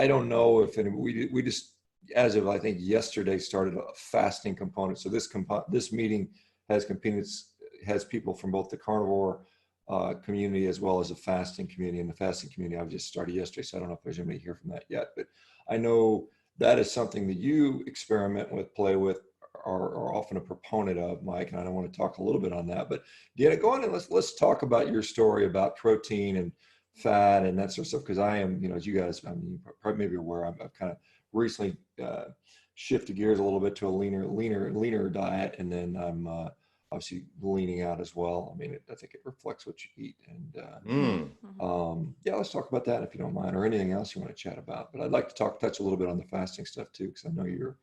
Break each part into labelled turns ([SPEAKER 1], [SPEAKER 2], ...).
[SPEAKER 1] I don't know if we just, as of I think yesterday, started a fasting component. So this meeting has people from both the carnivore community as well as the fasting community. And the fasting community I've just started yesterday, so I don't know if there's anybody here from that yet. But I know that is something that you experiment with, play with, are often a proponent of, Mike. And I want to talk a little bit on that. But Deanna, go on and let's talk about your story about protein and fat and that sort of stuff, because I am, as you guys, I mean, probably maybe aware, I've kind of recently shifted gears a little bit to a leaner diet, and then I'm obviously leaning out as well. I mean, I think it reflects what you eat, and yeah, let's talk about that if you don't mind, or anything else you want to chat about. But I'd like to touch a little bit on the fasting stuff too, because I know you're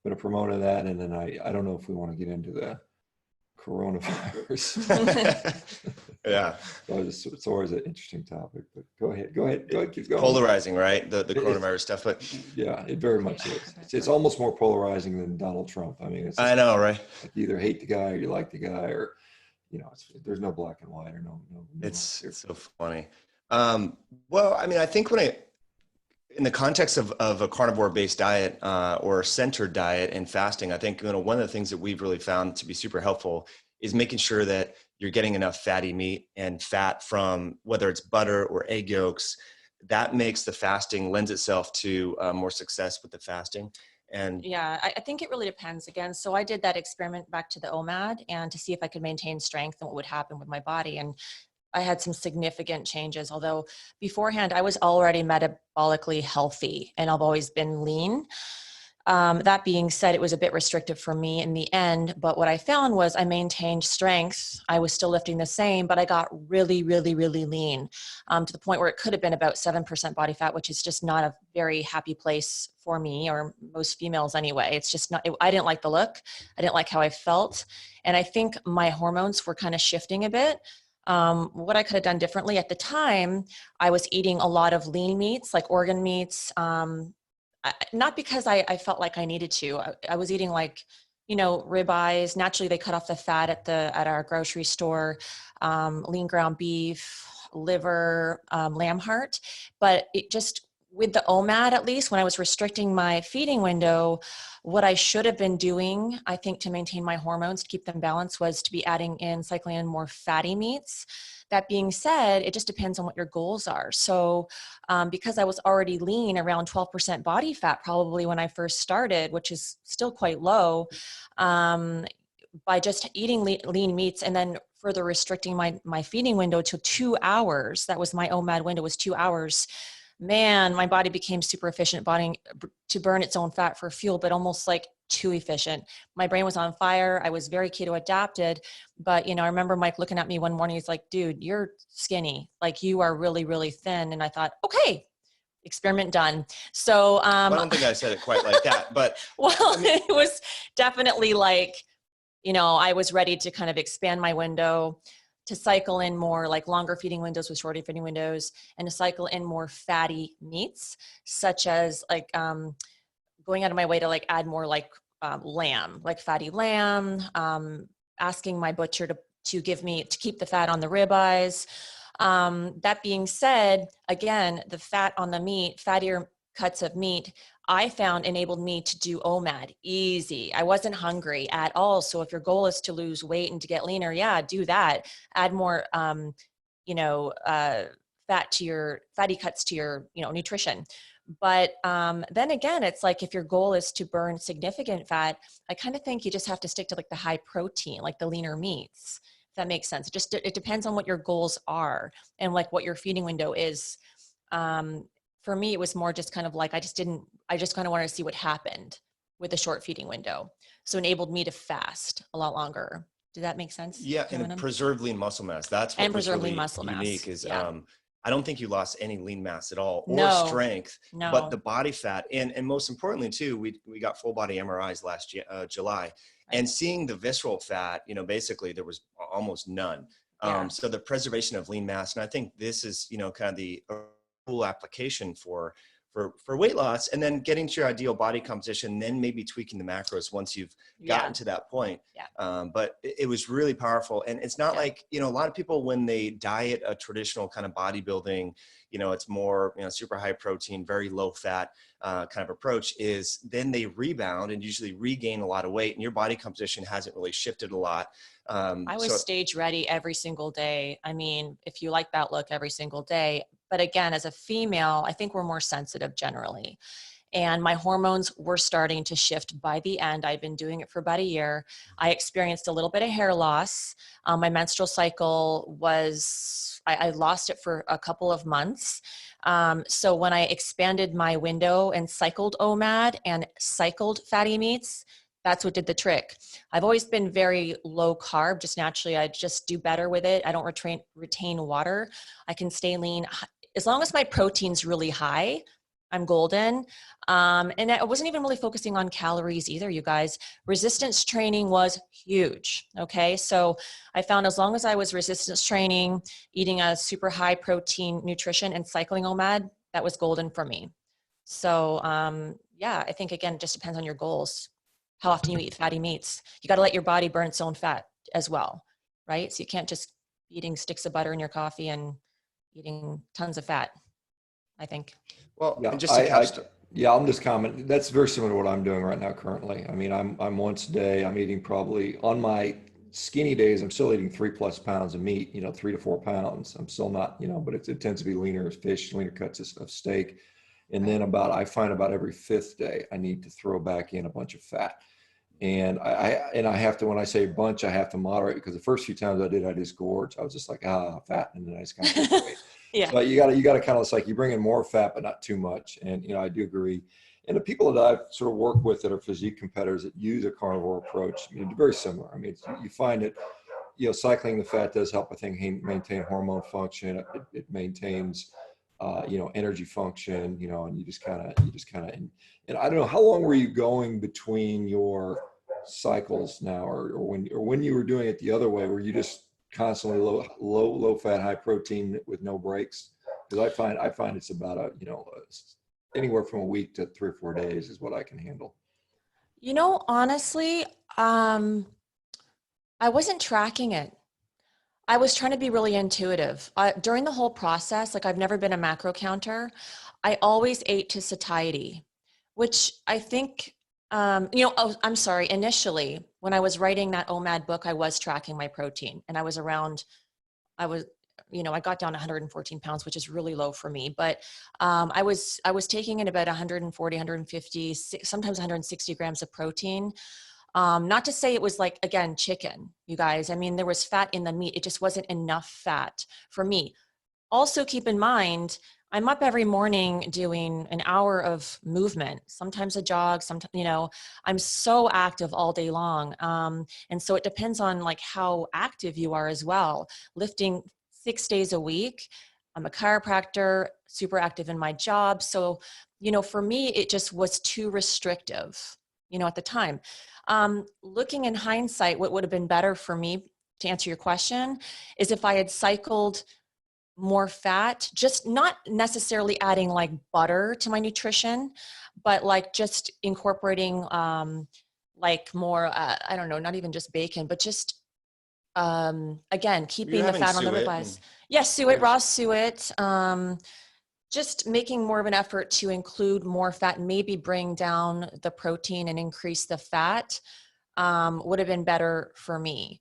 [SPEAKER 1] been a promoter of that, and then I don't know if we want to get into the coronavirus.
[SPEAKER 2] Yeah,
[SPEAKER 1] it's always an interesting topic, but go ahead, keep going.
[SPEAKER 2] Polarizing, right? The coronavirus stuff, but
[SPEAKER 1] yeah, it very much is. It's almost more polarizing than Donald Trump. I mean,
[SPEAKER 2] I know, right?
[SPEAKER 1] Like you either hate the guy or you like the guy, or there's no black and white, or no.
[SPEAKER 2] It's so funny. Well, I mean, I think in the context of a carnivore-based diet or centered diet and fasting, I think one of the things that we've really found to be super helpful is making sure that you're getting enough fatty meat and fat from whether it's butter or egg yolks. That makes the fasting lends itself to more success with the fasting. And
[SPEAKER 3] yeah, I think it really depends again. So I did that experiment back to the OMAD and to see if I could maintain strength and what would happen with my body. And I had some significant changes, although beforehand I was already metabolically healthy and I've always been lean. That being said, it was a bit restrictive for me in the end, but what I found was I maintained strength. I was still lifting the same, but I got really, really, really lean to the point where it could have been about 7% body fat, which is just not a very happy place for me, or most females anyway. It's just not, I didn't like the look. I didn't like how I felt. And I think my hormones were kind of shifting a bit. What I could have done differently at the time, I was eating a lot of lean meats, like organ meats, not because I felt like I needed to. I was eating ribeyes. Naturally, they cut off the fat at our grocery store, lean ground beef, liver, lamb heart. But it just, with the OMAD, at least when I was restricting my feeding window, what I should have been doing, I think, to maintain my hormones, to keep them balanced, was to be cycling in more fatty meats. That being said, it just depends on what your goals are. So because I was already lean, around 12% body fat probably when I first started, which is still quite low, by just eating lean meats and then further restricting my feeding window to 2 hours, that was my OMAD window, was 2 hours. Man, my body became super efficient to burn its own fat for fuel, but almost like too efficient. My brain was on fire. I was very keto adapted, but I remember Mike looking at me one morning. He's like, dude, you're skinny. Like, you are really, really thin. And I thought, okay, experiment done. So,
[SPEAKER 2] well, I don't think I said it quite like that, but
[SPEAKER 3] well, it was definitely like, I was ready to kind of expand my window, to cycle in more like longer feeding windows with shorter feeding windows, and to cycle in more fatty meats, such as going out of my way to add more lamb, like fatty lamb, asking my butcher to keep the fat on the ribeyes. That being said, again, the fat on the meat, fattier cuts of meat, I found enabled me to do OMAD easy. I wasn't hungry at all. So if your goal is to lose weight and to get leaner, yeah, do that. Add more, fatty cuts to your, nutrition. But then again, it's like, if your goal is to burn significant fat, I kind of think you just have to stick to the high protein, like the leaner meats, if that makes sense. It depends on what your goals are and what your feeding window is. For me, it was more just kind of I just kind of wanted to see what happened with a short feeding window. So it enabled me to fast a lot longer. Did that make sense?
[SPEAKER 2] Yeah, and preserve lean muscle mass. That's what was really unique is, yeah. I don't think you lost any lean mass at all, or strength, but the body fat. And most importantly too, we got full body MRIs last July, right. And seeing the visceral fat, basically there was almost none. Yeah. So the preservation of lean mass. And I think this is, kind of the full application for for weight loss, and then getting to your ideal body composition, then maybe tweaking the macros once you've gotten to that point. But it was really powerful. And it's not like, you know, a lot of people, when they diet a traditional kind of bodybuilding, you know, it's more, you know, super high protein, very low fat kind of approach, is then they rebound and usually regain a lot of weight, and your body composition hasn't really shifted a lot.
[SPEAKER 3] I was stage ready every single day. I mean, if you like that look, every single day. But again, as a female, I think we're more sensitive generally. And my hormones were starting to shift by the end. I've been doing it for about a year. I experienced a little bit of hair loss. My menstrual cycle was, I lost it for a couple of months. So when I expanded my window and cycled OMAD and cycled fatty meats, that's what did the trick. I've always been very low carb, just naturally. I just do better with it. I don't retain water. I can stay lean. As long as my protein's really high, I'm golden. And I wasn't even really focusing on calories either, you guys. Resistance training was huge, okay? So I found as long as I was resistance training, eating a super high protein nutrition and cycling OMAD, that was golden for me. So yeah, I think again, it just depends on your goals. How often you eat fatty meats. You got to let your body burn its own fat as well, right? So you can't just be eating sticks of butter in your coffee and eating tons of fat, I think.
[SPEAKER 2] Well,
[SPEAKER 1] Yeah,
[SPEAKER 2] and just to
[SPEAKER 1] I'm just commenting. That's very similar to what I'm doing right now currently. I mean, I'm once a day, I'm eating probably on my skinny days, I'm still eating 3+ pounds of meat, you know, 3 to 4 pounds. I'm still not, you know, but it tends to be leaner fish, leaner cuts of steak. And then I find about every 5th day, I need to throw back in a bunch of fat. And I have to, when I say bunch, I have to moderate, because the first few times I did, I just gorged. I was just like, fat. And then I just kind of take away. So you got to kind of, it's like you bring in more fat, but not too much. And, you know, I do agree. And the people that I've sort of worked with that are physique competitors that use a carnivore approach, I mean, very similar. I mean, you find it, you know, cycling the fat does help, I think, maintain hormone function. It maintains, you know, energy function, you know, and you just kind of, and I don't know, how long were you going between your cycles now, or when you were doing it the other way, were you just constantly low fat, high protein with no breaks? Because I find it's about anywhere from a week to 3 or 4 days is what I can handle.
[SPEAKER 3] You know, honestly, I wasn't tracking it. I was trying to be really intuitive. During the whole process, like I've never been a macro counter. I always ate to satiety, which I think, I'm sorry, initially, when I was writing that OMAD book, I was tracking my protein, and I got down 114 pounds, which is really low for me, but I was taking in about 140, 150, sometimes 160 grams of protein. Not to say it was like, again, chicken, you guys. I mean, there was fat in the meat. It just wasn't enough fat for me. Also, keep in mind, I'm up every morning doing an hour of movement, sometimes a jog, sometimes, you know, I'm so active all day long. And so it depends on like how active you are as well. Lifting 6 days a week. I'm a chiropractor, super active in my job. So, you know, for me, it just was too restrictive, you know, at the time. Looking in hindsight, what would have been better for me, to answer your question, is if I had cycled more fat, just not necessarily adding like butter to my nutrition, but like just incorporating like more, I don't know, not even just bacon, but just again, keeping the fat on the ribeyes. Yes, suet, raw suet. Just making more of an effort to include more fat, maybe bring down the protein and increase the fat would have been better for me.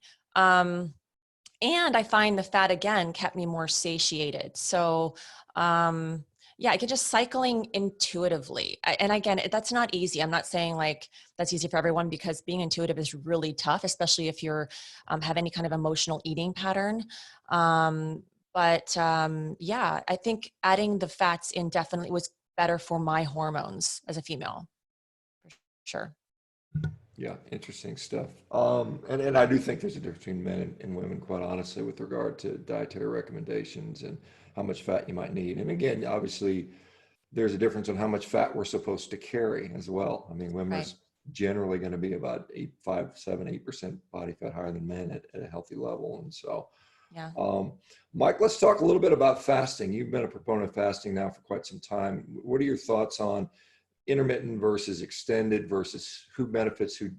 [SPEAKER 3] And I find the fat, again, kept me more satiated. So yeah, I get just cycling intuitively. And again, that's not easy. I'm not saying like that's easy for everyone, because being intuitive is really tough, especially if you're have any kind of emotional eating pattern. Yeah, I think adding the fats in definitely was better for my hormones as a female, for sure.
[SPEAKER 1] Yeah, interesting stuff. And I do think there's a difference between men and women, quite honestly, with regard to dietary recommendations and how much fat you might need. And again, obviously, there's a difference on how much fat we're supposed to carry as well. I mean, women are generally going to be about 8% body fat higher than men at a healthy level. And so,
[SPEAKER 3] Yeah.
[SPEAKER 1] Mike, let's talk a little bit about fasting. You've been a proponent of fasting now for quite some time. What are your thoughts on intermittent versus extended versus who benefits, who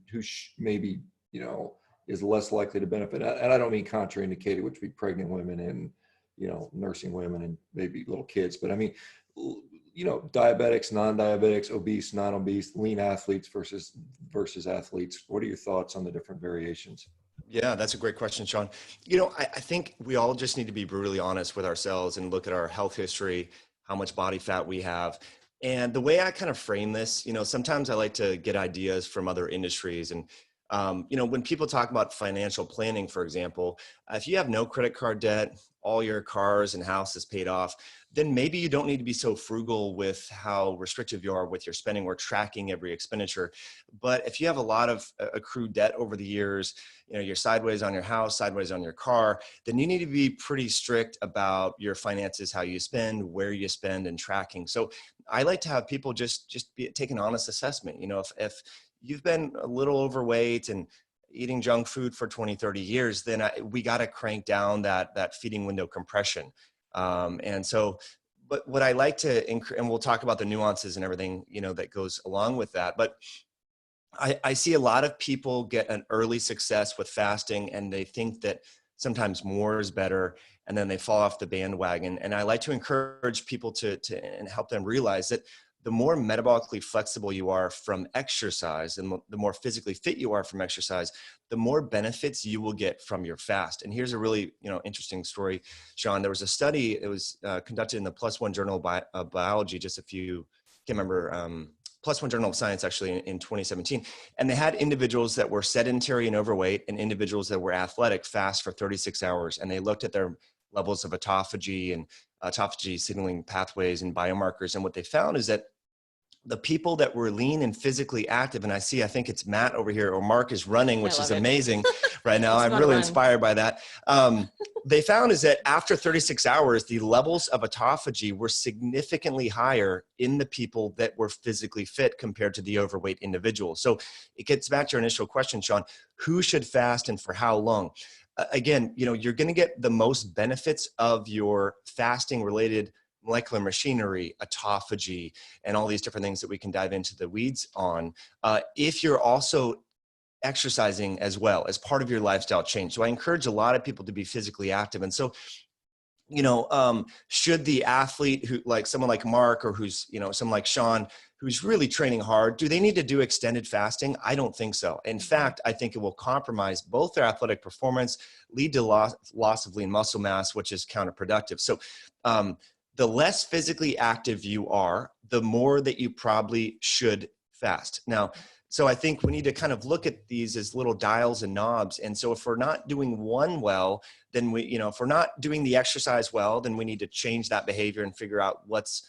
[SPEAKER 1] maybe, you know, is less likely to benefit? And I don't mean contraindicated, which would be pregnant women and, you know, nursing women and maybe little kids, but I mean, you know, diabetics, non-diabetics, obese, non-obese, lean athletes versus athletes. What are your thoughts on the different variations?
[SPEAKER 2] Yeah, that's a great question, Sean. You know, I think we all just need to be brutally honest with ourselves and look at our health history, how much body fat we have. And the way I kind of frame this, you know, sometimes I like to get ideas from other industries. And, you know, when people talk about financial planning, for example, if you have no credit card debt, all your cars and house is paid off, then maybe you don't need to be so frugal with how restrictive you are with your spending or tracking every expenditure. But if you have a lot of accrued debt over the years, you know, you're sideways on your house, sideways on your car, then you need to be pretty strict about your finances, how you spend, where you spend, and tracking. So I like to have people just take an honest assessment. You know, if you've been a little overweight and eating junk food for 20, 30 years, then we got to crank down that feeding window compression. And so, but what I like to, and we'll talk about the nuances and everything, you know, that goes along with that. But I see a lot of people get an early success with fasting and they think that sometimes more is better, and then they fall off the bandwagon. And I like to encourage people to and help them realize that the more metabolically flexible you are from exercise and the more physically fit you are from exercise, the more benefits you will get from your fast. And here's a really, you know, interesting story, Sean. There was a study, it was conducted in the PLOS ONE Journal of Biology, just a few, can't remember, PLOS ONE Journal of Science actually in 2017. And they had individuals that were sedentary and overweight and individuals that were athletic fast for 36 hours. And they looked at their levels of autophagy and autophagy signaling pathways and biomarkers. And what they found is that the people that were lean and physically active, and I think it's Matt over here, or Mark is running, which is amazing right now. I'm really inspired by that. They found is that after 36 hours, the levels of autophagy were significantly higher in the people that were physically fit compared to the overweight individuals. So it gets back to your initial question, Sean, who should fast and for how long? Again, you know, you're going to get the most benefits of your fasting related molecular machinery, autophagy, and all these different things that we can dive into the weeds on, if you're also exercising as well as part of your lifestyle change. So I encourage a lot of people to be physically active. And so, you know, should the athlete who, like someone like Mark, or who's, you know, someone like Sean, who's really training hard, do they need to do extended fasting? I don't think so. In fact, I think it will compromise both their athletic performance, lead to loss of lean muscle mass, which is counterproductive. So, the less physically active you are, the more that you probably should fast. Now, so I think we need to kind of look at these as little dials and knobs. And so if we're not doing one well, then we, you know, if we're not doing the exercise well, then we need to change that behavior and figure out what's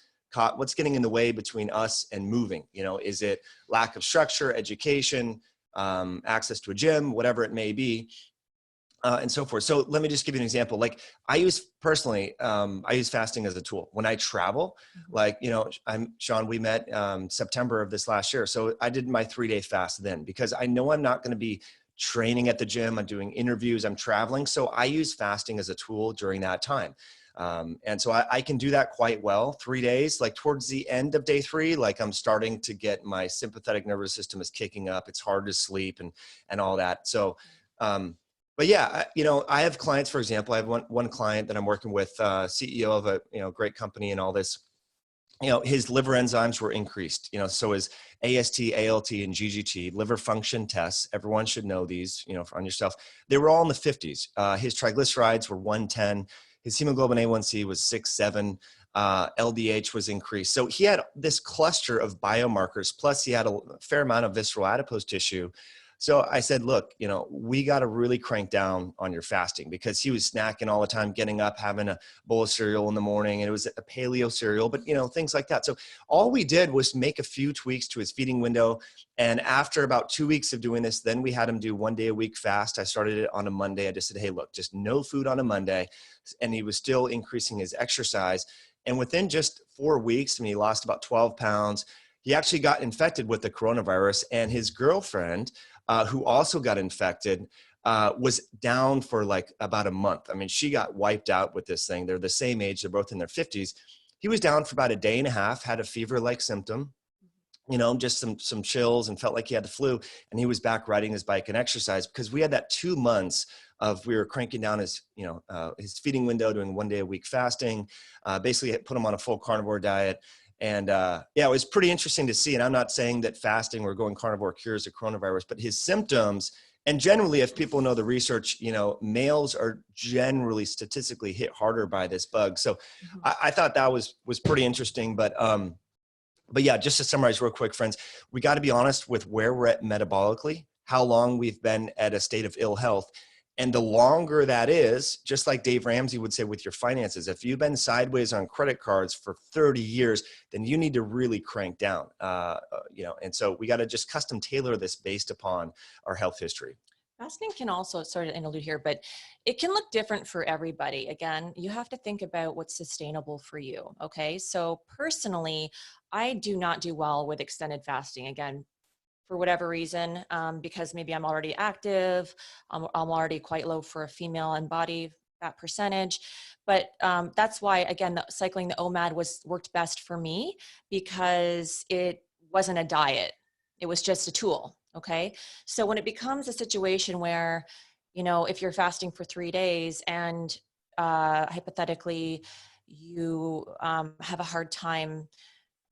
[SPEAKER 2] getting in the way between us and moving. You know, is it lack of structure, education, access to a gym, whatever it may be. And so forth. So let me just give you an example. Like I use fasting as a tool when I travel. Like, you know, Sean, we met September of this last year. So I did my 3-day fast then, because I know I'm not going to be training at the gym. I'm doing interviews, I'm traveling. So I use fasting as a tool during that time. And so I can do that quite well. 3 days, like towards the end of day 3, like I'm starting to get my sympathetic nervous system is kicking up. It's hard to sleep and all that. So, but yeah, you know, I have clients, for example, I have one client that I'm working with, CEO of a, you know, great company and all this, you know, his liver enzymes were increased, you know, so his AST, ALT, and GGT, liver function tests, everyone should know these, you know, on yourself. They were all in the 50s. His triglycerides were 110. His hemoglobin A1C was 6.7. LDH was increased. So he had this cluster of biomarkers, plus he had a fair amount of visceral adipose tissue. So I said, look, you know, we got to really crank down on your fasting, because he was snacking all the time, getting up, having a bowl of cereal in the morning, and it was a paleo cereal, but, you know, things like that. So all we did was make a few tweaks to his feeding window. And after about 2 weeks of doing this, then we had him do 1 day a week fast. I started it on a Monday. I just said, hey, look, just no food on a Monday. And he was still increasing his exercise. And within just 4 weeks, I mean, he lost about 12 pounds. He actually got infected with the coronavirus, and his girlfriend, who also got infected, was down for like about a month. I mean, she got wiped out with this thing. They're the same age. They're both in their 50s. He was down for about a day and a half, had a fever-like symptom, you know, just some chills, and felt like he had the flu. And he was back riding his bike and exercise, because we had that 2 months of, we were cranking down his, you know, his feeding window, doing 1 day a week fasting, basically put him on a full carnivore diet. And yeah, it was pretty interesting to see. And I'm not saying that fasting or going carnivore cures the coronavirus, but his symptoms, and generally, if people know the research, you know, males are generally statistically hit harder by this bug. So I thought that was pretty interesting. But yeah, just to summarize real quick, friends, we got to be honest with where we're at metabolically, how long we've been at a state of ill health. And the longer that is, just like Dave Ramsey would say with your finances, if you've been sideways on credit cards for 30 years, then you need to really crank down, you know, and so we got to just custom tailor this based upon our health history.
[SPEAKER 3] Fasting can also, sort of interlude here, but it can look different for everybody. Again, you have to think about what's sustainable for you. Okay. So personally, I do not do well with extended fasting. Again, for whatever reason, because maybe I'm already active, I'm already quite low for a female and body fat percentage. But that's why, again, cycling the OMAD worked best for me, because it wasn't a diet. It was just a tool. Okay. So when it becomes a situation where, you know, if you're fasting for 3 days and hypothetically you have a hard time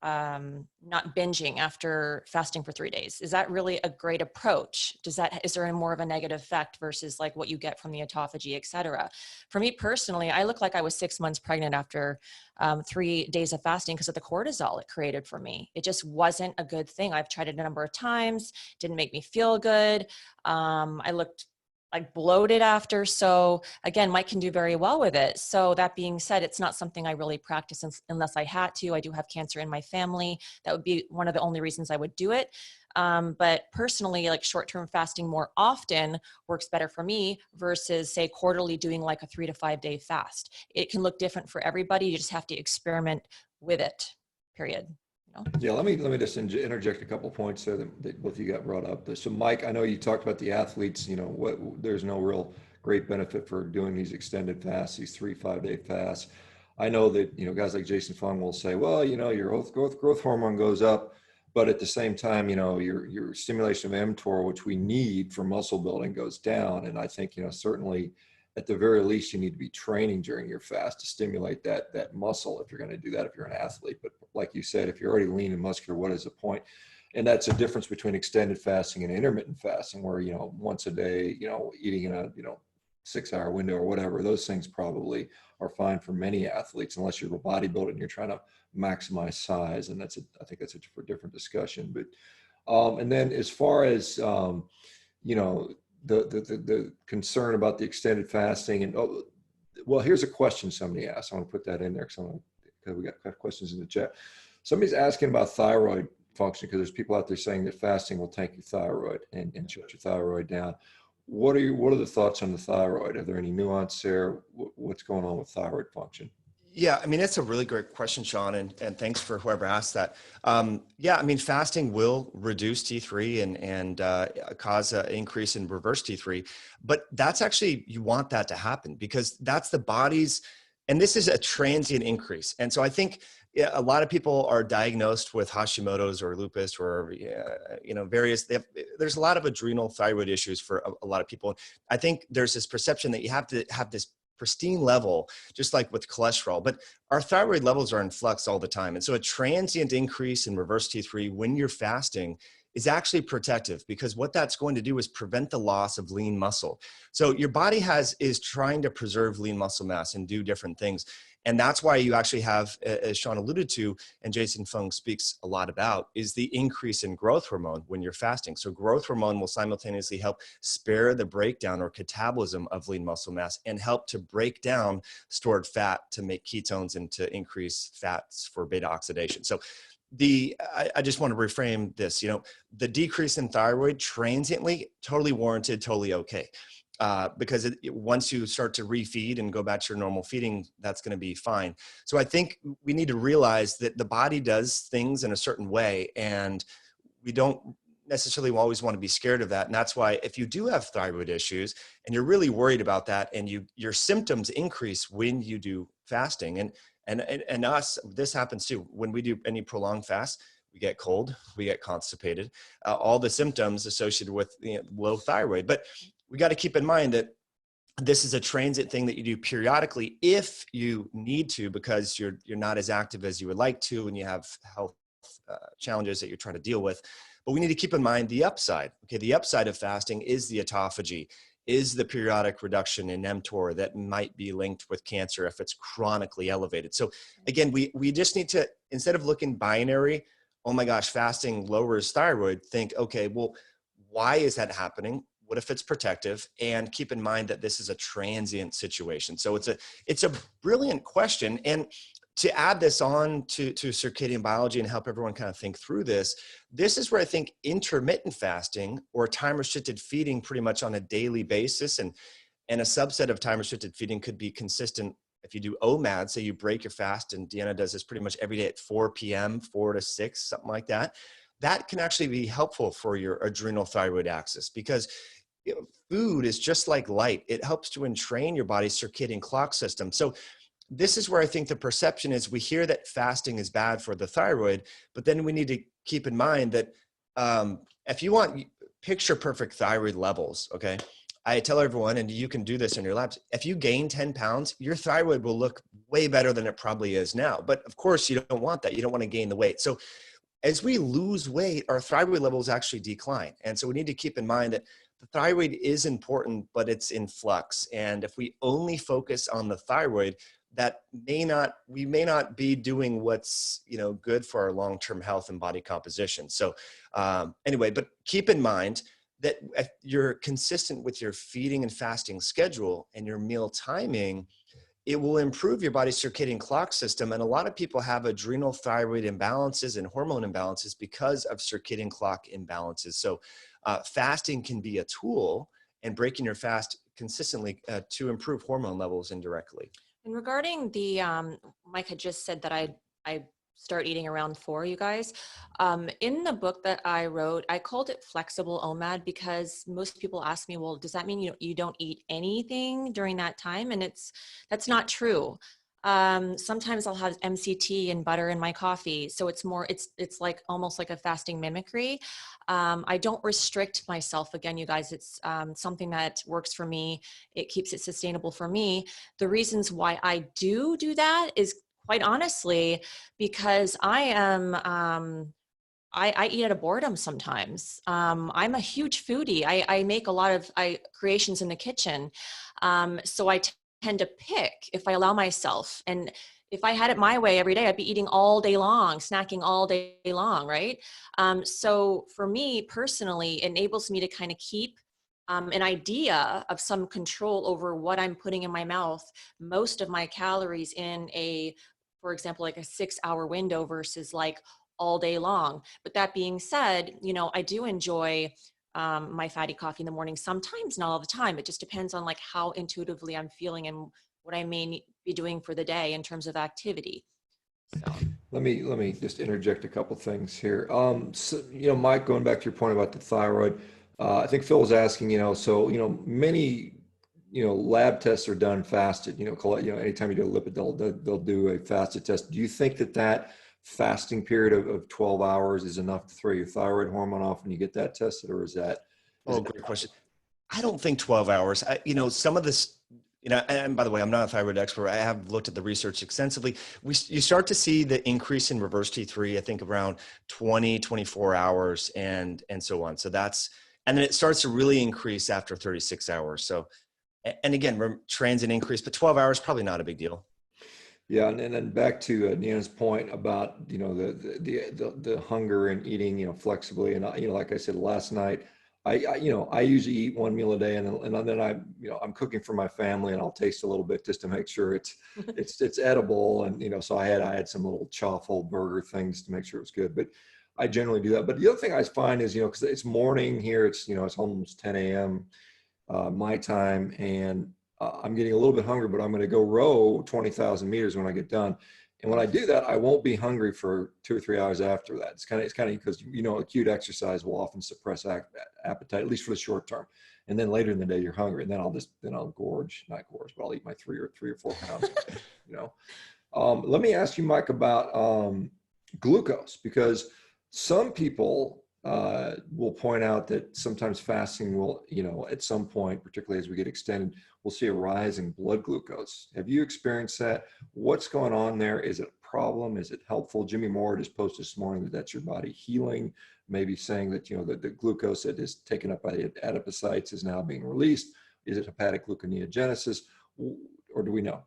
[SPEAKER 3] not binging after fasting for 3 days, is that really a great approach? Is there more of a negative effect versus like what you get from the autophagy, et cetera? For me personally, I look like I was 6 months pregnant after 3 days of fasting because of the cortisol it created for me. It just wasn't a good thing. I've tried it a number of times, didn't make me feel good. I looked like bloated after. So again, Mike can do very well with it. So that being said, it's not something I really practice unless I had to. I do have cancer in my family. That would be one of the only reasons I would do it. But personally, like short-term fasting more often works better for me versus say quarterly doing like a 3 to 5 day fast. It can look different for everybody. You just have to experiment with it, period.
[SPEAKER 1] Yeah, let me just interject a couple of points there that both of you got brought up. So Mike, I know you talked about the athletes, you know, there's no real great benefit for doing these extended fasts, these 3-5 day fasts. I know that, you know, guys like Jason Fung will say, well, you know, your growth hormone goes up, but at the same time, you know, your stimulation of mTOR, which we need for muscle building, goes down. And I think, you know, certainly at the very least, you need to be training during your fast to stimulate that muscle if you're going to do that, if you're an athlete. But like you said, if you're already lean and muscular, what is the point? And that's a difference between extended fasting and intermittent fasting, where, you know, once a day, you know, eating in a, you know, 6-hour window or whatever, those things probably are fine for many athletes, unless you're a bodybuilder and you're trying to maximize size. And I think that's a different discussion. But, and then as far as, you know, the concern about the extended fasting, and well, here's a question somebody asked. I want to put that in there because we got questions in the chat. Somebody's asking about thyroid function, because there's people out there saying that fasting will tank your thyroid and shut your thyroid down. What are the thoughts on the thyroid? Are there any nuance there? What's going on with thyroid function?
[SPEAKER 2] Yeah, I mean, it's a really great question, Sean, and thanks for whoever asked that. Yeah, I mean, fasting will reduce T3 and cause an increase in reverse T3, but that's actually, you want that to happen because that's the body's, and this is a transient increase. And so I think a lot of people are diagnosed with Hashimoto's or lupus or, you know, there's a lot of adrenal thyroid issues for a lot of people. I think there's this perception that you have to have this pristine level, just like with cholesterol, but our thyroid levels are in flux all the time. And so a transient increase in reverse T3 when you're fasting is actually protective, because what that's going to do is prevent the loss of lean muscle. So your body is trying to preserve lean muscle mass and do different things. And that's why you actually have, as Sean alluded to, and Jason Fung speaks a lot about, is the increase in growth hormone when you're fasting. So growth hormone will simultaneously help spare the breakdown or catabolism of lean muscle mass and help to break down stored fat to make ketones and to increase fats for beta oxidation. So I just want to reframe this, you know, the decrease in thyroid transiently, totally warranted, totally okay. Because once you start to refeed and go back to your normal feeding, that's going to be fine. So I think we need to realize that the body does things in a certain way, and we don't necessarily always want to be scared of that. And that's why if you do have thyroid issues and you're really worried about that, and your symptoms increase when you do fasting, and us, this happens too. When we do any prolonged fast, we get cold, we get constipated, all the symptoms associated with low thyroid. But we got to keep in mind that this is a transient thing that you do periodically if you need to, because you're not as active as you would like to, and you have health challenges that you're trying to deal with. But we need to keep in mind the upside. Okay, the upside of fasting is the autophagy, is the periodic reduction in mTOR that might be linked with cancer if it's chronically elevated. So again, we just need to, instead of looking binary, oh my gosh, fasting lowers thyroid, think, okay, well, why is that happening? What if it's protective? And keep in mind that this is a transient situation. So it's a brilliant question. And to add this on to circadian biology and help everyone kind of think through this is where I think intermittent fasting or time restricted feeding pretty much on a daily basis, and a subset of time restricted feeding could be consistent. If you do omad, say you break your fast, and Deanna does this pretty much every day at 4 p.m., 4 to 6, something like that, that can actually be helpful for your adrenal thyroid axis, because food is just like light. It helps to entrain your body's circadian clock system. So this is where I think the perception is, we hear that fasting is bad for the thyroid, but then we need to keep in mind that if you want picture perfect thyroid levels, okay, I tell everyone, and you can do this in your labs, if you gain 10 pounds, your thyroid will look way better than it probably is now. But of course, you don't want that. You don't want to gain the weight. So as we lose weight, our thyroid levels actually decline. And so we need to keep in mind that the thyroid is important, but it's in flux. And if we only focus on the thyroid, we may not be doing what's good for our long-term health and body composition. So anyway, but keep in mind that if you're consistent with your feeding and fasting schedule and your meal timing, it will improve your body's circadian clock system. And a lot of people have adrenal thyroid imbalances and hormone imbalances because of circadian clock imbalances. So fasting can be a tool, and breaking your fast consistently to improve hormone levels indirectly.
[SPEAKER 3] And regarding the, Mike had just said that I start eating around 4, you guys. In the book that I wrote, I called it flexible OMAD because most people ask me, well, does that mean you don't eat anything during that time? And that's not true. Sometimes I'll have MCT and butter in my coffee. So it's like almost like a fasting mimicry. I don't restrict myself. Again, you guys, it's something that works for me. It keeps it sustainable for me. The reasons why I do that is, quite honestly, because I am, I eat out of boredom sometimes. I'm a huge foodie. I make a lot of creations in the kitchen. So I tend to pick if I allow myself. And if I had it my way every day, I'd be eating all day long, snacking all day long, right? So for me personally, it enables me to kind of keep an idea of some control over what I'm putting in my mouth, most of my calories in for example, like a 6-hour window versus like all day long. But that being said, I do enjoy my fatty coffee in the morning. Sometimes, not all the time. It just depends on like how intuitively I'm feeling and what I may be doing for the day in terms of activity. So.
[SPEAKER 1] Let me just interject a couple things here. So, Mike, going back to your point about the thyroid, I think Phil was asking, many, lab tests are done fasted, anytime you do a lipid, they'll do a fasted test. Do you think that fasting period of 12 hours is enough to throw your thyroid hormone off when you get that tested, or is that?
[SPEAKER 2] Great question. I don't think 12 hours, some of this, and by the way, I'm not a thyroid expert. I have looked at the research extensively. You start to see the increase in reverse T3, I think around 20, 24 hours and so on. So and then it starts to really increase after 36 hours. So, and again, transient increase, but 12 hours, probably not a big deal.
[SPEAKER 1] Yeah, and then back to Deanna's point about the hunger and eating flexibly, and like I said last night, I usually eat one meal a day, and then I'm cooking for my family, and I'll taste a little bit just to make sure it's edible, and so I had some little chaffle burger things to make sure it was good, but I generally do that. But the other thing I find is because it's morning here, it's it's almost 10 a.m. My time, and I'm getting a little bit hungry, but I'm going to go row 20,000 meters when I get done. And when I do that, I won't be hungry for 2 or 3 hours after that. It's kind of because, acute exercise will often suppress appetite, at least for the short term. And then later in the day, you're hungry, and then I'll gorge, not gorge, but I'll eat my 3 or 4 pounds. Let me ask you, Mike, about glucose, because some people will point out that sometimes fasting will, at some point, particularly as we get extended, we'll see a rise in blood glucose. Have you experienced that? What's going on there? Is it a problem? Is it helpful? Jimmy Moore just posted this morning that that's your body healing, maybe saying that, that the glucose that is taken up by the adipocytes is now being released. Is it hepatic gluconeogenesis, or do we know?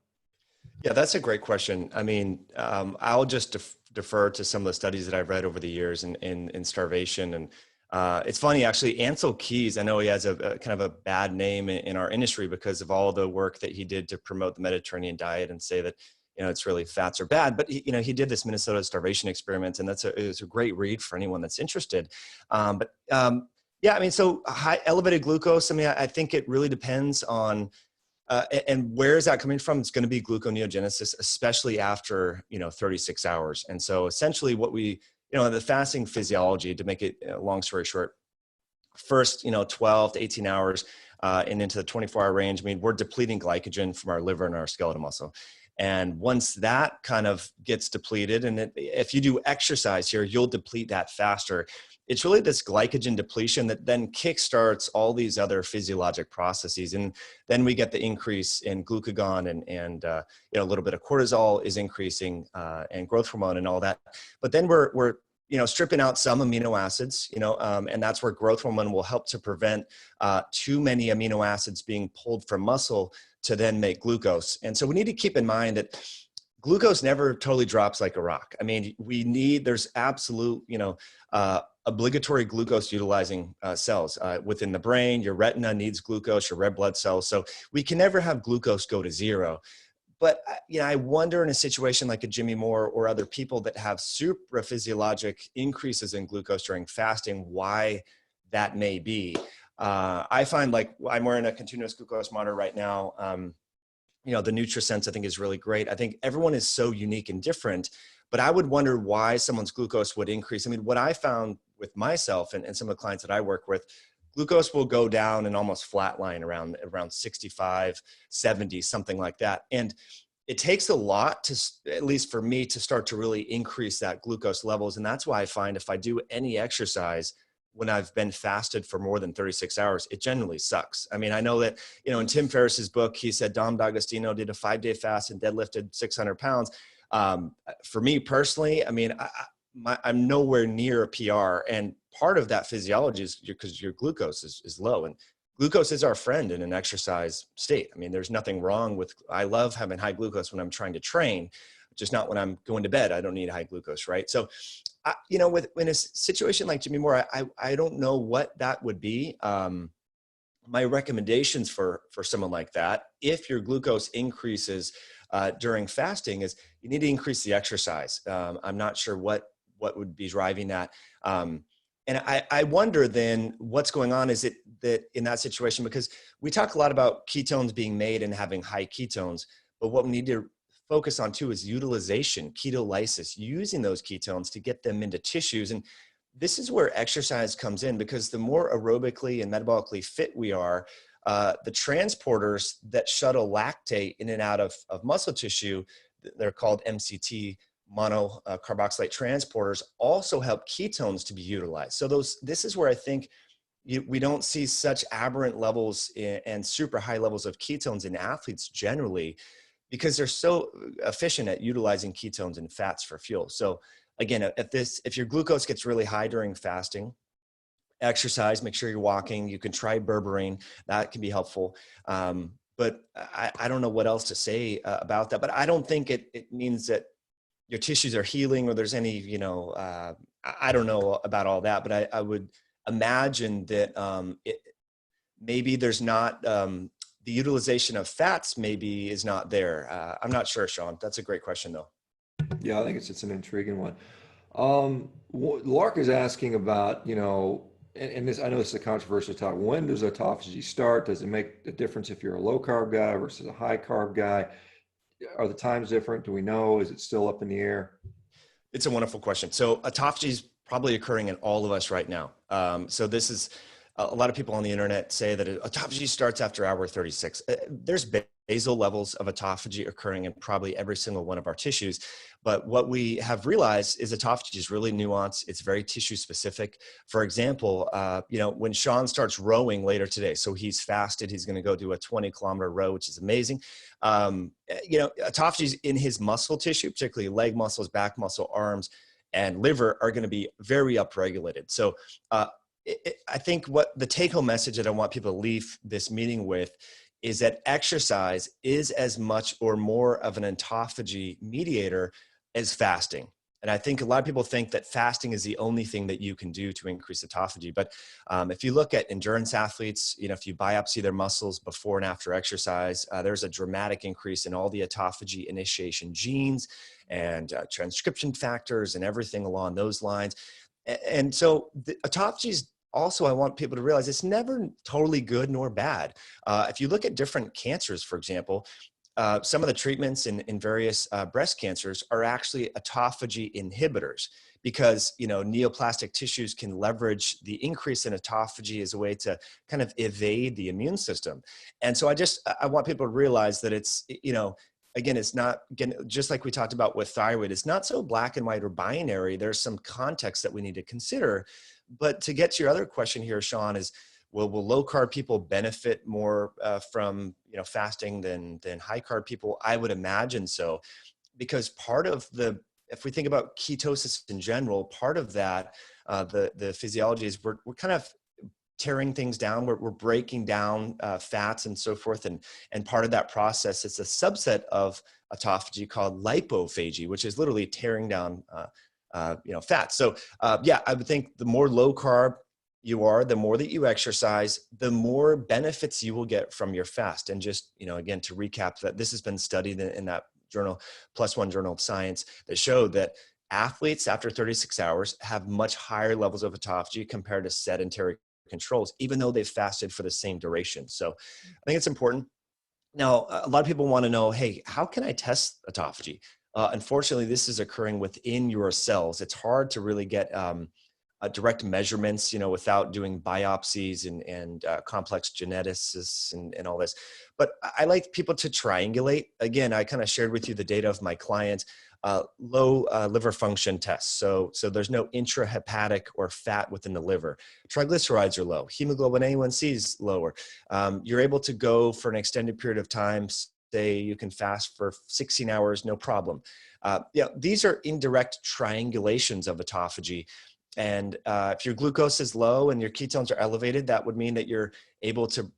[SPEAKER 2] Yeah, that's a great question. I mean, I'll just defer to some of the studies that I've read over the years in starvation. And it's funny, actually, Ansel Keys, I know he has a kind of a bad name in our industry because of all the work that he did to promote the Mediterranean diet and say that, it's really fats are bad. But, he did this Minnesota starvation experiment, and it's a great read for anyone that's interested. Yeah, I mean, so high elevated glucose, I mean, I think it really depends on, and where is that coming from? It's going to be gluconeogenesis, especially after, 36 hours. And so essentially what we, the fasting physiology, to make it a long story short, first, 12 to 18 hours and into the 24-hour range, I mean, we're depleting glycogen from our liver and our skeletal muscle. And once that kind of gets depleted, and if you do exercise here, you'll deplete that faster. It's really this glycogen depletion that then kickstarts all these other physiologic processes. And then we get the increase in glucagon and a little bit of cortisol is increasing and growth hormone and all that. But then we're stripping out some amino acids, and that's where growth hormone will help to prevent too many amino acids being pulled from muscle to then make glucose. And so we need to keep in mind that glucose never totally drops like a rock. I mean, there's absolute, obligatory glucose utilizing cells within the brain. Your retina needs glucose, your red blood cells. So we can never have glucose go to zero. But, I wonder in a situation like a Jimmy Moore or other people that have supraphysiologic increases in glucose during fasting, why that may be. I find, like, I'm wearing a continuous glucose monitor right now. The NutriSense, I think, is really great. I think everyone is so unique and different, but I would wonder why someone's glucose would increase. I mean, what I found with myself and some of the clients that I work with, glucose will go down and almost flatline around 65, 70, something like that. And it takes a lot to, at least for me, to start to really increase that glucose levels. And that's why I find if I do any exercise when I've been fasted for more than 36 hours, it generally sucks. I mean, I know that, in Tim Ferriss's book, he said Dom D'Agostino did a 5-day fast and deadlifted 600 pounds. For me personally, I mean, I'm nowhere near a PR. And part of that physiology is because your glucose is low, and glucose is our friend in an exercise state. I mean, there's nothing wrong with, I love having high glucose when I'm trying to train, just not when I'm going to bed. I don't need high glucose, right? So, in a situation like Jimmy Moore, I don't know what that would be. My recommendations for someone like that, if your glucose increases during fasting, is you need to increase the exercise. I'm not sure what would be driving that. And I wonder then what's going on. Is it that in that situation, because we talk a lot about ketones being made and having high ketones, but what we need to focus on too is utilization, ketolysis, using those ketones to get them into tissues. And this is where exercise comes in, because the more aerobically and metabolically fit we are, the transporters that shuttle lactate in and out of muscle tissue, they're called MCT, monocarboxylate transporters, also help ketones to be utilized. So this is where I think we don't see such aberrant levels and super high levels of ketones in athletes generally, because they're so efficient at utilizing ketones and fats for fuel. So again, if your glucose gets really high during fasting, exercise, make sure you're walking. You can try berberine, that can be helpful. But I don't know what else to say about that, but I don't think it means that your tissues are healing or there's any, I don't know about all that, but I would imagine that maybe there's not, the utilization of fats maybe is not there. I'm not sure, Sean. That's a great question though.
[SPEAKER 1] Yeah, I think it's an intriguing one. Lark is asking about, and this, I know this is a controversial topic. When does autophagy start? Does it make a difference if you're a low carb guy versus a high carb guy? are the times different? Do we know? Is it still up in the air?
[SPEAKER 2] It's a wonderful question. So autophagy is probably occurring in all of us right now. So this is a lot of people on the internet say that autophagy starts after hour 36. There's basal levels of autophagy occurring in probably every single one of our tissues. But what we have realized is autophagy is really nuanced. It's very tissue specific. For example, when Sean starts rowing later today, so he's fasted, he's going to go do a 20-kilometer row, which is amazing. Autophagy is in his muscle tissue, particularly leg muscles, back muscle, arms, and liver are going to be very upregulated. So I think what the take-home message that I want people to leave this meeting with is that exercise is as much or more of an autophagy mediator as fasting. And I think a lot of people think that fasting is the only thing that you can do to increase autophagy. But if you look at endurance athletes, if you biopsy their muscles before and after exercise, there's a dramatic increase in all the autophagy initiation genes and transcription factors and everything along those lines. And so the autophagy is also, I want people to realize it's never totally good nor bad. If you look at different cancers, for example, some of the treatments in various breast cancers are actually autophagy inhibitors because, neoplastic tissues can leverage the increase in autophagy as a way to kind of evade the immune system. And so I want people to realize that it's, again, it's not, just like we talked about with thyroid, it's not so black and white or binary. There's some context that we need to consider. But to get to your other question here, Sean, is will low carb people benefit more from fasting than high carb people? I would imagine so, because part of if we think about ketosis in general, part of that the physiology is we're kind of tearing things down. We're breaking down fats and so forth, and part of that process is a subset of autophagy called lipophagy, which is literally tearing down fat. So I would think the more low carb you are, the more that you exercise, the more benefits you will get from your fast. And just, again, to recap that this has been studied in that journal, +1 Journal of Science, that showed that athletes after 36 hours have much higher levels of autophagy compared to sedentary controls, even though they've fasted for the same duration. So I think it's important. Now, a lot of people want to know, hey, how can I test autophagy? Unfortunately, this is occurring within your cells. It's hard to really get direct measurements, without doing biopsies and complex geneticists and all this. But I like people to triangulate. Again, I kind of shared with you the data of my clients, low liver function tests. So there's no intrahepatic or fat within the liver. Triglycerides are low. Hemoglobin A1C is lower. You're able to go for an extended period of time. Say you can fast for 16 hours, no problem. These are indirect triangulations of autophagy. And if your glucose is low and your ketones are elevated, that would mean that you're able to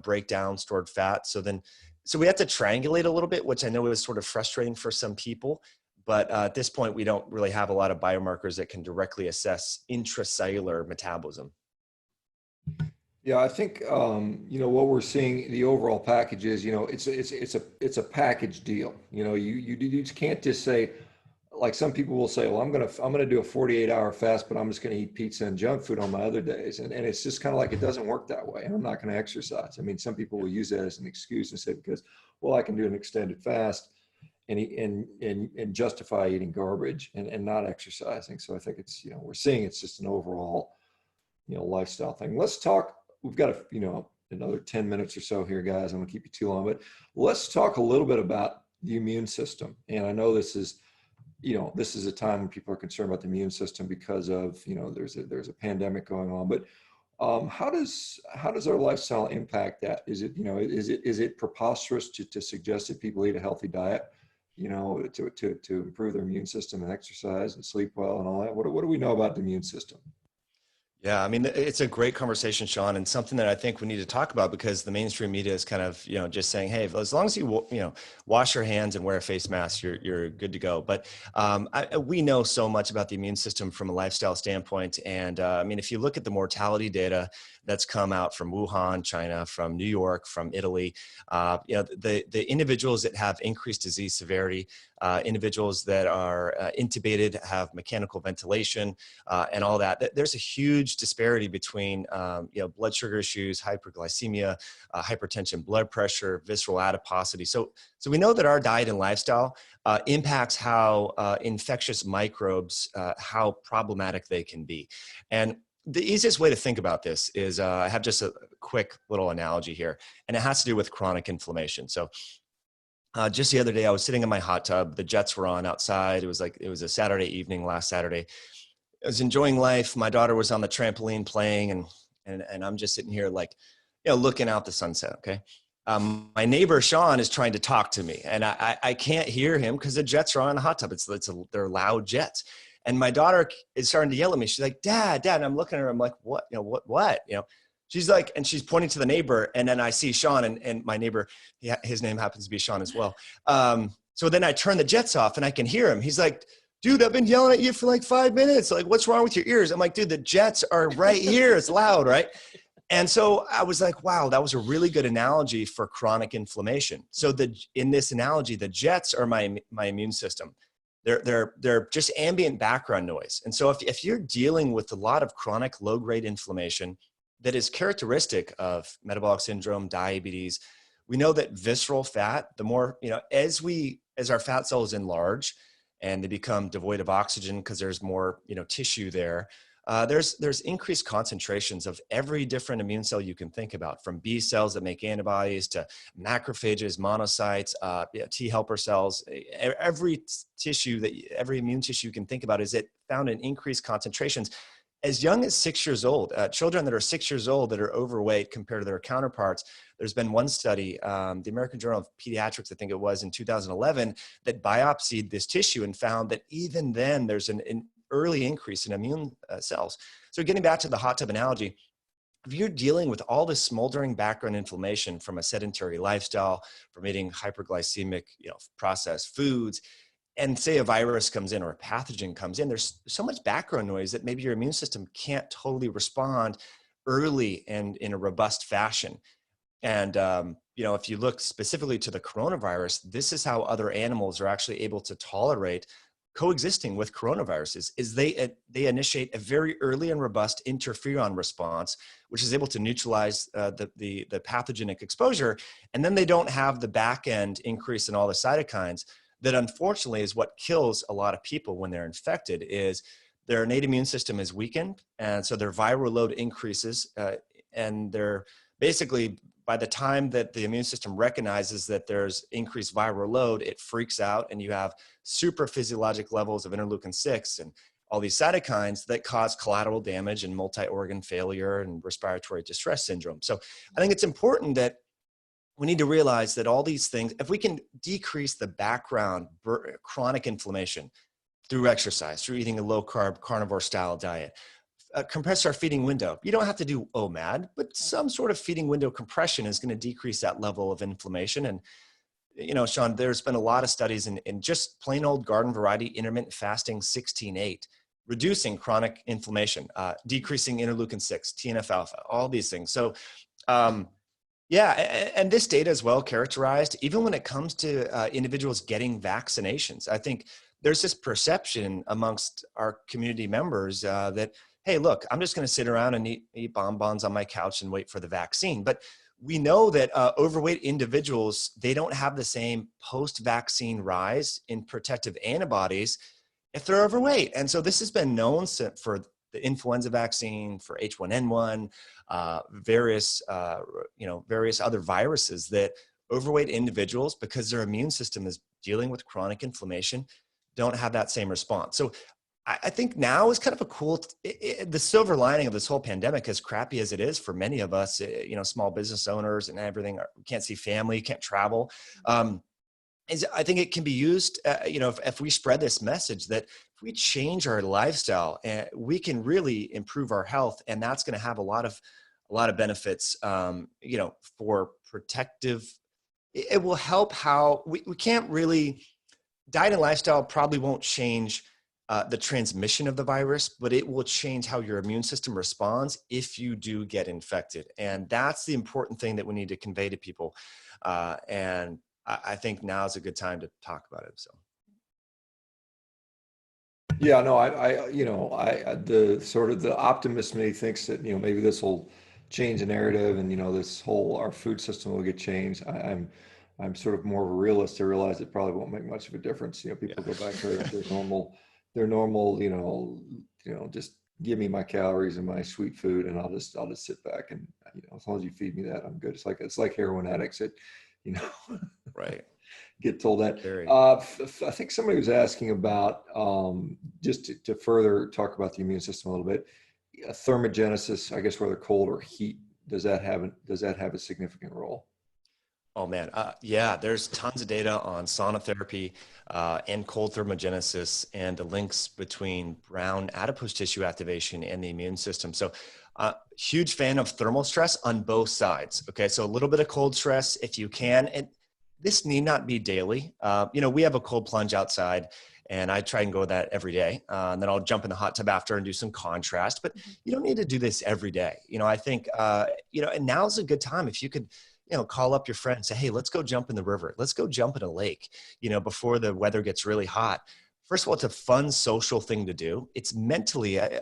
[SPEAKER 2] break down stored fat. So we have to triangulate a little bit, which I know is sort of frustrating for some people. But at this point, we don't really have a lot of biomarkers that can directly assess intracellular metabolism.
[SPEAKER 1] Yeah, I think what we're seeing, the overall package is, it's a package deal. You just can't just say, like some people will say, well, I'm gonna do a 48-hour fast, but I'm just gonna eat pizza and junk food on my other days, and it's just kind of like it doesn't work that way. I'm not gonna exercise. I mean, some people will use that as an excuse and say, because I can do an extended fast and justify eating garbage and not exercising. So I think it's we're seeing it's just an overall lifestyle thing. Let's talk. We've got another 10 minutes or so here, guys. I don't want to keep you too long, but let's talk a little bit about the immune system. And I know this is a time when people are concerned about the immune system because of, there's a pandemic going on, but how does our lifestyle impact that? Is it preposterous to suggest that people eat a healthy diet, to improve their immune system and exercise and sleep well and all that? What do we know about the immune system?
[SPEAKER 2] Yeah, I mean, it's a great conversation, Sean, and something that I think we need to talk about because the mainstream media is kind of, just saying, hey, as long as you, wash your hands and wear a face mask, you're good to go. But we know so much about the immune system from a lifestyle standpoint. And I mean, if you look at the mortality data that's come out from Wuhan, China, from New York, from Italy, the individuals that have increased disease severity, individuals that are intubated, have mechanical ventilation, and all that, there's a huge huge disparity between, blood sugar issues, hyperglycemia, hypertension, blood pressure, visceral adiposity. So we know that our diet and lifestyle impacts how infectious microbes, how problematic they can be. And the easiest way to think about this is I have just a quick little analogy here, and it has to do with chronic inflammation. So just the other day, I was sitting in my hot tub. The jets were on outside. It was a Saturday evening, last Saturday. I was enjoying life. My daughter was on the trampoline playing, and I'm just sitting here looking out the sunset. Okay. My neighbor, Sean, is trying to talk to me, and I can't hear him because the jets are on the hot tub. They're loud jets. And my daughter is starting to yell at me. She's like, Dad. And I'm looking at her. I'm like, what? What? She's like, and she's pointing to the neighbor. And then I see Sean, and my neighbor, his name happens to be Sean as well. So then I turn the jets off and I can hear him. He's like, dude, I've been yelling at you for like 5 minutes. Like, what's wrong with your ears? I'm like, dude, the jets are right here. It's loud, right? And so I was like, wow, that was a really good analogy for chronic inflammation. So in this analogy, the jets are my immune system. They're just ambient background noise. And so if you're dealing with a lot of chronic low-grade inflammation that is characteristic of metabolic syndrome, diabetes, we know that visceral fat, the more, as our fat cells enlarge and they become devoid of oxygen because there's more, tissue there, there's increased concentrations of every different immune cell you can think about, from B cells that make antibodies to macrophages, monocytes, T helper cells. Every immune tissue you can think about is found in increased concentrations as young as 6 years old. Children that are 6 years old that are overweight compared to their counterparts. There's been one study, the American Journal of Pediatrics, I think it was in 2011, that biopsied this tissue and found that even then there's an early increase in immune cells. So getting back to the hot tub analogy, if you're dealing with all this smoldering background inflammation from a sedentary lifestyle, from eating hyperglycemic, processed foods, and say a virus comes in or a pathogen comes in, there's so much background noise that maybe your immune system can't totally respond early and in a robust fashion. And, if you look specifically to the coronavirus, this is how other animals are actually able to tolerate coexisting with coronaviruses. Is they initiate a very early and robust interferon response, which is able to neutralize the pathogenic exposure. And then they don't have the back end increase in all the cytokines that unfortunately is what kills a lot of people when they're infected. Is their innate immune system is weakened. And so their viral load increases, and they're basically, by the time that the immune system recognizes that there's increased viral load, it freaks out, and you have super physiologic levels of interleukin-6 and all these cytokines that cause collateral damage and multi-organ failure and respiratory distress syndrome. So I think it's important that we need to realize that all these things, if we can decrease the background chronic inflammation through exercise, through eating a low-carb carnivore style diet, compress our feeding window. You don't have to do OMAD, but some sort of feeding window compression is going to decrease that level of inflammation. And, Sean, there's been a lot of studies in just plain old garden variety intermittent fasting 16-8, reducing chronic inflammation, decreasing interleukin-6, TNF-alpha, all these things. So, and this data is well characterized, even when it comes to individuals getting vaccinations. I think there's this perception amongst our community members that, hey, look, I'm just going to sit around and eat bonbons on my couch and wait for the vaccine. But we know that overweight individuals, they don't have the same post-vaccine rise in protective antibodies if they're overweight. And so this has been known for the influenza vaccine, for H1N1, various other viruses, that overweight individuals, because their immune system is dealing with chronic inflammation, don't have that same response. So I think now is kind of a cool, the silver lining of this whole pandemic, as crappy as it is for many of us, small business owners and everything, can't see family, can't travel. Is I think it can be used, if we spread this message that if we change our lifestyle, we can really improve our health, and that's going to have a lot of benefits, for protective. It will help how we can't really, diet and lifestyle probably won't change the transmission of the virus, but it will change how your immune system responds if you do get infected. And that's the important thing that we need to convey to people. And I think now is a good time to talk about it. So.
[SPEAKER 1] Yeah, no, the sort of the optimist in me thinks that, maybe this will change the narrative and, this whole, our food system will get changed. I'm sort of more of a realist to realize it probably won't make much of a difference. People go back to their normal, just give me my calories and my sweet food and I'll just sit back and, as long as you feed me that, I'm good. It's like heroin addicts that, you know,
[SPEAKER 2] Right.
[SPEAKER 1] get told that.
[SPEAKER 2] Very.
[SPEAKER 1] I think somebody was asking about, just to further talk about the immune system a little bit, thermogenesis, I guess whether cold or heat, does that have a significant role?
[SPEAKER 2] Oh man, yeah, there's tons of data on sauna therapy and cold thermogenesis and the links between brown adipose tissue activation and the immune system. So huge fan of thermal stress on both sides. Okay, so a little bit of cold stress if you can, and this need not be daily. We have a cold plunge outside and I try and go that every day. And then I'll jump in the hot tub after and do some contrast, but you don't need to do this every day. I think, and now's a good time if you could, call up your friend and say, hey, let's go jump in the river. Let's go jump in a lake, before the weather gets really hot. First of all, it's a fun social thing to do. It's mentally, I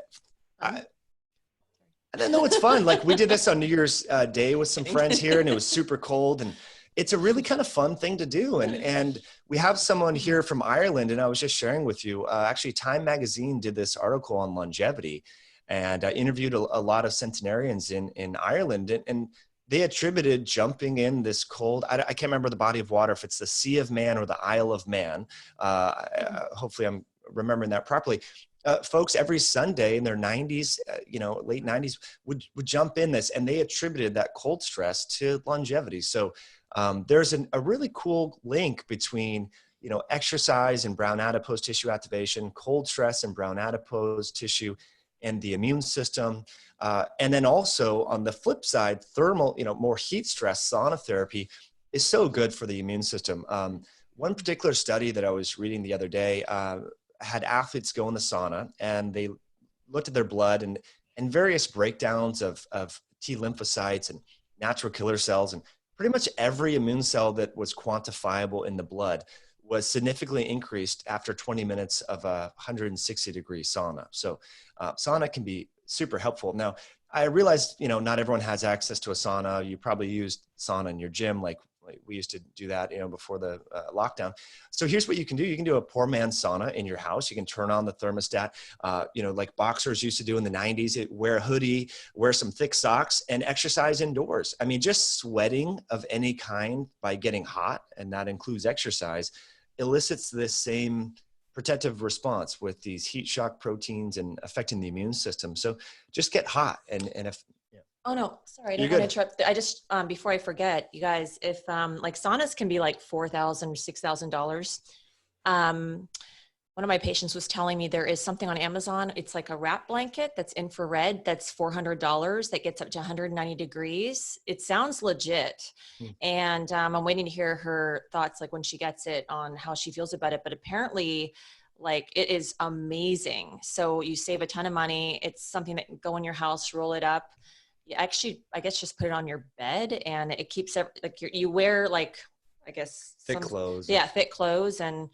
[SPEAKER 2] don't know, it's fun. Like we did this on New Year's Day with some friends here and it was super cold and it's a really kind of fun thing to do. And we have someone here from Ireland and I was just sharing with you, actually Time Magazine did this article on longevity and I interviewed a lot of centenarians in Ireland and they attributed jumping in this cold, I can't remember the body of water, if it's the Sea of Man or the Isle of Man. Hopefully I'm remembering that properly. Folks every Sunday in their 90s, late 90s would jump in this and they attributed that cold stress to longevity. So there's a really cool link between, exercise and brown adipose tissue activation, cold stress and brown adipose tissue, and the immune system. And then also on the flip side, thermal, more heat stress, sauna therapy is so good for the immune system. One particular study that I was reading the other day had athletes go in the sauna and they looked at their blood and various breakdowns of T lymphocytes and natural killer cells. And pretty much every immune cell that was quantifiable in the blood was significantly increased after 20 minutes of a 160-degree sauna. So sauna can be super helpful. Now, I realized, not everyone has access to a sauna. You probably used sauna in your gym, like we used to do that, before the lockdown. So here's what you can do. You can do a poor man's sauna in your house. You can turn on the thermostat, like boxers used to do in the 90s, wear a hoodie, wear some thick socks and exercise indoors. I mean, just sweating of any kind by getting hot, and that includes exercise, elicits this same protective response with these heat shock proteins and affecting the immune system. So just get hot. And if,
[SPEAKER 3] Oh no, sorry, I didn't want to interrupt. I just, before I forget, you guys, if like saunas can be like $4,000, $6,000. One of my patients was telling me there is something on Amazon. It's like a wrap blanket that's infrared. That's $400 that gets up to 190 degrees. It sounds legit. And I'm waiting to hear her thoughts, like when she gets it, on how she feels about it. But apparently, like, it is amazing. So you save a ton of money. It's something that can go in your house, roll it up. You actually, I guess, just put it on your bed and it keeps like you wear, like, I guess,
[SPEAKER 2] thick clothes.
[SPEAKER 3] Yeah, thick clothes. And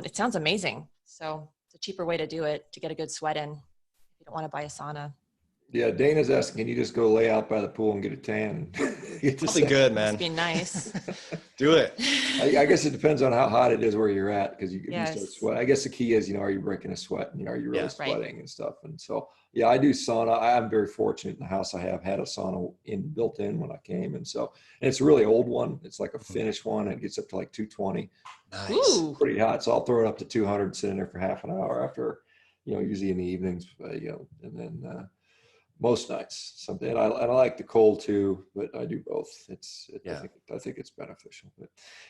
[SPEAKER 3] it sounds amazing. So it's a cheaper way to do it, to get a good sweat in. You don't want to buy a sauna.
[SPEAKER 1] Yeah, Dana's asking, can you just go lay out by the pool and get a tan?
[SPEAKER 2] Probably good, man.
[SPEAKER 3] Must be nice.
[SPEAKER 2] Do it.
[SPEAKER 1] I guess it depends on how hot it is where you're at, because you start sweating. I guess the key is, are you breaking a sweat? Are you really sweating and stuff? And so, yeah, I do sauna. I'm very fortunate in the house. I have had a sauna built in when I came. And it's a really old one. It's like a Finnish one. And it gets up to like 220.
[SPEAKER 2] Nice.
[SPEAKER 3] Ooh.
[SPEAKER 1] Pretty hot. So I'll throw it up to 200, sit in there for half an hour after, usually in the evenings, and then, most nights, something. And I like the cold too, but I do both. I think it's beneficial. But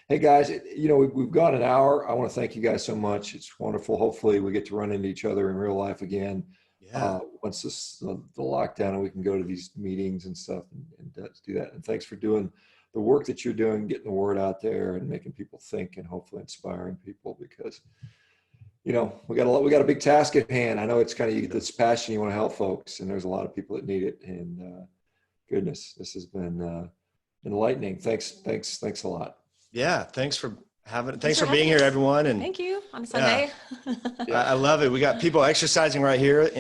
[SPEAKER 1] hey guys, we've gone an hour. I want to thank you guys so much. It's wonderful. Hopefully we get to run into each other in real life again.
[SPEAKER 2] Yeah.
[SPEAKER 1] Once the lockdown, and we can go to these meetings and stuff and do that. And thanks for doing the work that you're doing, getting the word out there and making people think and hopefully inspiring people, because we got a big task at hand. I know it's kind of this passion, you want to help folks, and there's a lot of people that need it. And goodness, this has been enlightening. Thanks a lot.
[SPEAKER 2] Yeah, thanks for Thanks for being here, everyone. And
[SPEAKER 3] thank you on a Sunday.
[SPEAKER 2] I love it. We got people exercising right here,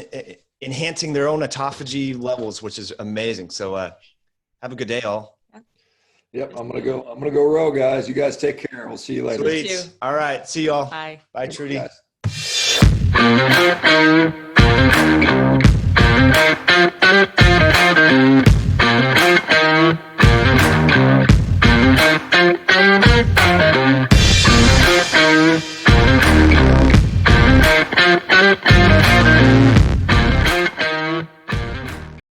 [SPEAKER 2] enhancing their own autophagy levels, which is amazing. So have a good day, all.
[SPEAKER 1] Yep, I'm gonna go row, guys. You guys take care. We'll see you later.
[SPEAKER 2] Sweet. All right. See y'all.
[SPEAKER 3] Bye.
[SPEAKER 2] Bye, Trudy.
[SPEAKER 1] Guys.